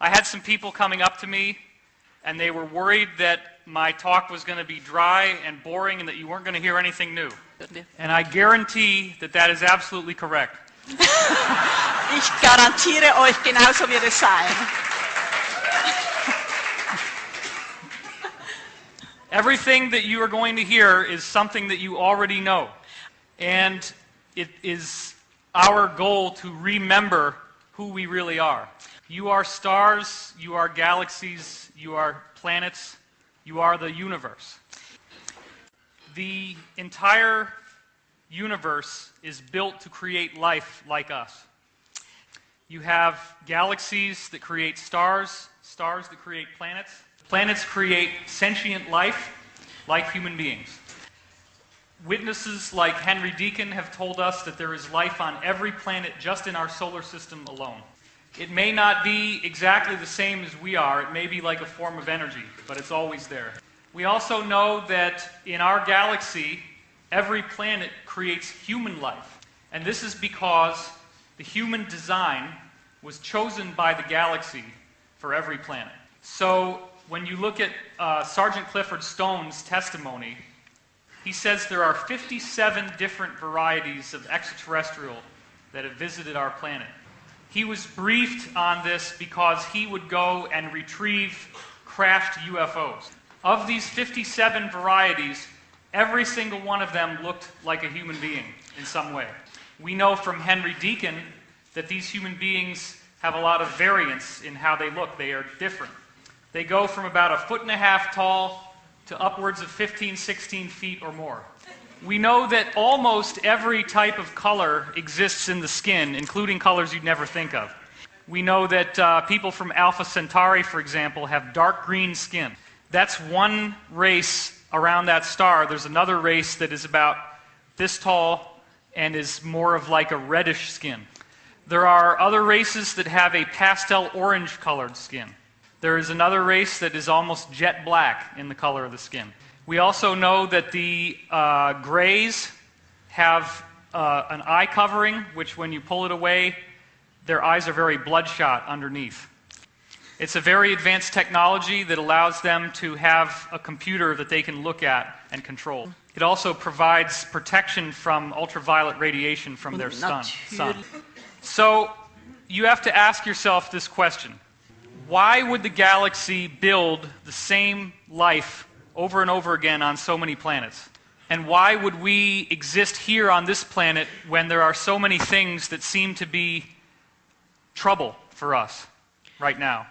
I had some people coming up to me, and they were worried that my talk was going to be dry and boring and that you weren't going to hear anything new. And I guarantee that that is absolutely correct. Ich garantiere euch, genauso wird es sein. Everything that you are going to hear is something that you already know. And it is our goal to remember who we really are. You are stars, you are galaxies, you are planets, you are the universe. The entire universe is built to create life like us. You have galaxies that create stars, stars that create planets. Planets create sentient life like human beings. Witnesses like Henry Deacon have told us that there is life on every planet just in our solar system alone. It may not be exactly the same as we are. It may be like a form of energy, but it's always there. We also know that in our galaxy, every planet creates human life. And this is because the human design was chosen by the galaxy for every planet. So when you look at Sergeant Clifford Stone's testimony, he says there are 57 different varieties of extraterrestrial that have visited our planet. He was briefed on this because he would go and retrieve crashed UFOs. Of these 57 varieties, every single one of them looked like a human being in some way. We know from Henry Deacon that these human beings have a lot of variance in how they look. They are different. They go from about 1.5 feet tall to upwards of 15, 16 feet or more. We know that almost every type of color exists in the skin, including colors you'd never think of. We know that people from Alpha Centauri, for example, have dark green skin. That's one race around that star. There's another race that is about this tall and is more of like a reddish skin. There are other races that have a pastel orange colored skin. There is another race that is almost jet black in the color of the skin. We also know that the grays have an eye covering, which when you pull it away, their eyes are very bloodshot underneath. It's a very advanced technology that allows them to have a computer that they can look at and control. It also provides protection from ultraviolet radiation from their sun. So you have to ask yourself this question. Why would the galaxy build the same life over and over again on so many planets? And why would we exist here on this planet when there are so many things that seem to be trouble for us right now?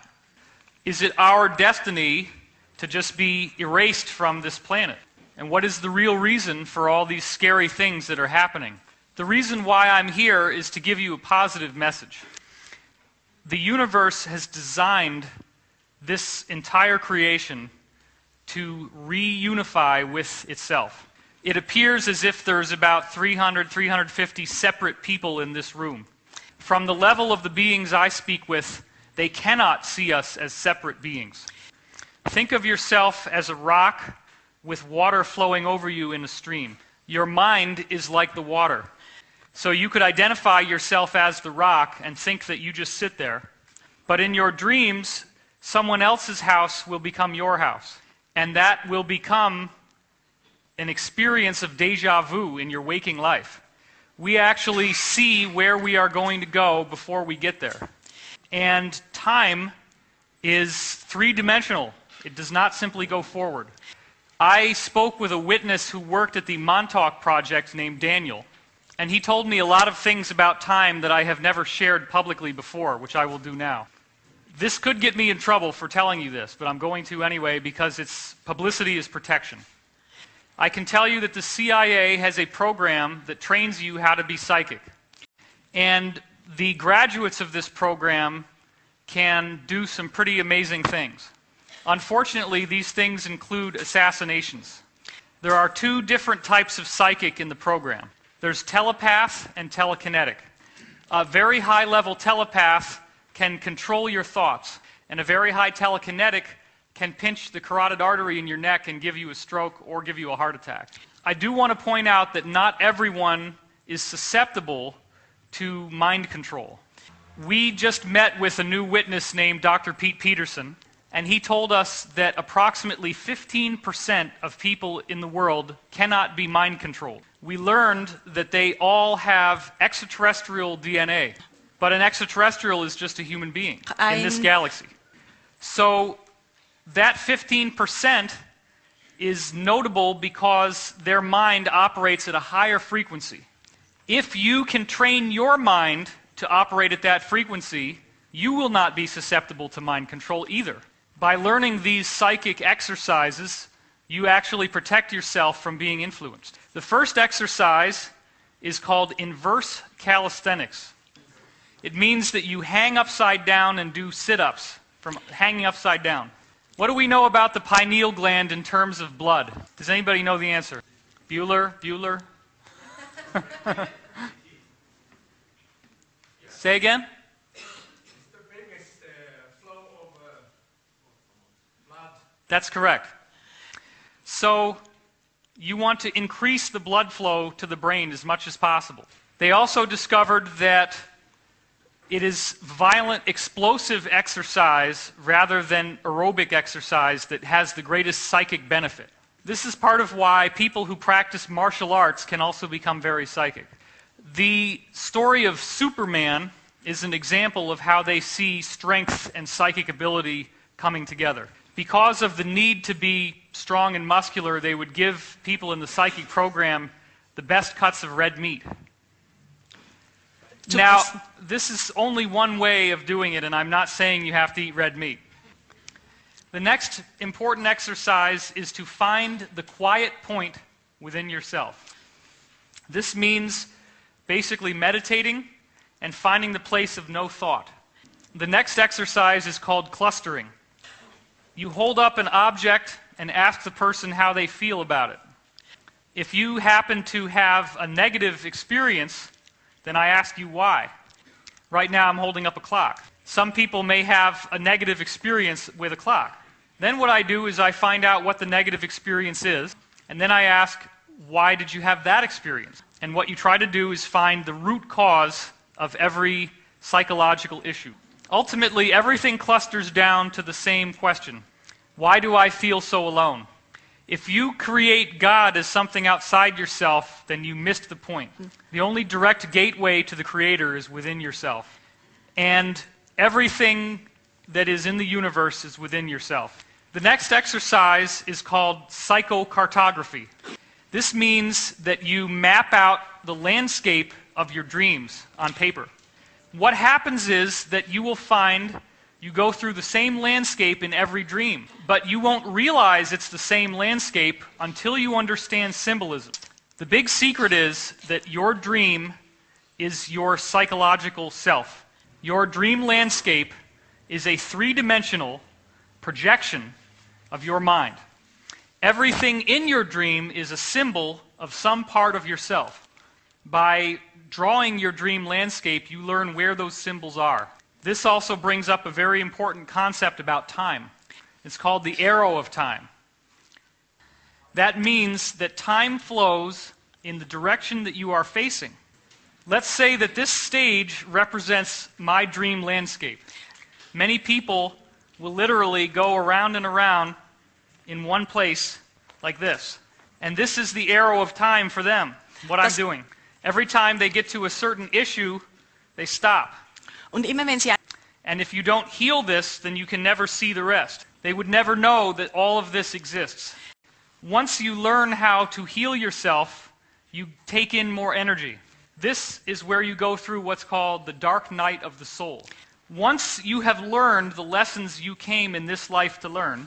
Is it our destiny to just be erased from this planet? And what is the real reason for all these scary things that are happening? The reason why I'm here is to give you a positive message. The universe has designed this entire creation to reunify with itself. It appears as if there's about 300, 350 separate people in this room. From the level of the beings I speak with, they cannot see us as separate beings. Think of yourself as a rock with water flowing over you in a stream. Your mind is like the water. So you could identify yourself as the rock and think that you just sit there. But in your dreams, someone else's house will become your house. And that will become an experience of déjà vu in your waking life. We actually see where we are going to go before we get there. And time is three-dimensional. It does not simply go forward. I spoke with a witness who worked at the Montauk Project named Daniel. And he told me a lot of things about time that I have never shared publicly before, which I will do now. This could get me in trouble for telling you this, but I'm going to anyway because publicity is protection. I can tell you that the CIA has a program that trains you how to be psychic. And the graduates of this program can do some pretty amazing things. Unfortunately, these things include assassinations. There are two different types of psychic in the program. There's telepath and telekinetic. A very high-level telepath can control your thoughts, and a very high telekinetic can pinch the carotid artery in your neck and give you a stroke or give you a heart attack. I do want to point out that not everyone is susceptible to mind control. We just met with a new witness named Dr. Pete Peterson, and he told us that approximately 15% of people in the world cannot be mind controlled. We learned that they all have extraterrestrial DNA, but an extraterrestrial is just a human being in this galaxy. So that 15% is notable because their mind operates at a higher frequency. If you can train your mind to operate at that frequency, you will not be susceptible to mind control either. By learning these psychic exercises, you actually protect yourself from being influenced. The first exercise is called inverse calisthenics. It means that you hang upside down and do sit-ups from hanging upside down. What do we know about the pineal gland in terms of blood? Does anybody know the answer? Bueller? Say again? It's the biggest flow of blood. That's correct. So you want to increase the blood flow to the brain as much as possible. They also discovered that it is violent, explosive exercise rather than aerobic exercise that has the greatest psychic benefit. This is part of why people who practice martial arts can also become very psychic. The story of Superman is an example of how they see strength and psychic ability coming together. Because of the need to be strong and muscular, they would give people in the psychic program the best cuts of red meat. Now, this is only one way of doing it, and I'm not saying you have to eat red meat. The next important exercise is to find the quiet point within yourself. This means basically meditating and finding the place of no thought. The next exercise is called clustering. You hold up an object and ask the person how they feel about it. If you happen to have a negative experience, then I ask you why. Right now I'm holding up a clock. Some people may have a negative experience with a clock. Then what I do is I find out what the negative experience is, and then I ask, why did you have that experience? And what you try to do is find the root cause of every psychological issue. Ultimately, everything clusters down to the same question. Why do I feel so alone? If you create God as something outside yourself, then you missed the point. The only direct gateway to the Creator is within yourself. And everything that is in the universe is within yourself. The next exercise is called psychocartography. This means that you map out the landscape of your dreams on paper. What happens is that you will find you go through the same landscape in every dream, but you won't realize it's the same landscape until you understand symbolism. The big secret is that your dream is your psychological self. Your dream landscape is a three-dimensional projection of your mind. Everything in your dream is a symbol of some part of yourself. By drawing your dream landscape, you learn where those symbols are. This also brings up a very important concept about time. It's called the arrow of time. That means that time flows in the direction that you are facing. Let's say that this stage represents my dream landscape. Many people will literally go around and around in one place like this. And this is the arrow of time for them, what I'm doing. Every time they get to a certain issue, they stop. Und immer wenn sie And if you don't heal this, then you can never see the rest. They would never know that all of this exists. Once you learn how to heal yourself, you take in more energy. This is where you go through what's called the dark night of the soul. Once you have learned the lessons you came in this life to learn,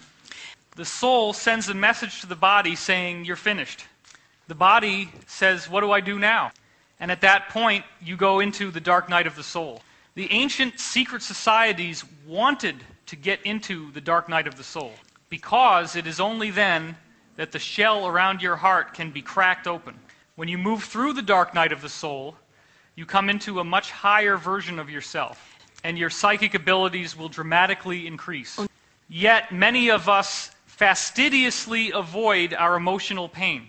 the soul sends a message to the body saying, you're finished. The body says, what do I do now? And at that point, you go into the dark night of the soul. The ancient secret societies wanted to get into the dark night of the soul because it is only then that the shell around your heart can be cracked open. When you move through the dark night of the soul, you come into a much higher version of yourself, and your psychic abilities will dramatically increase. Yet many of us fastidiously avoid our emotional pain.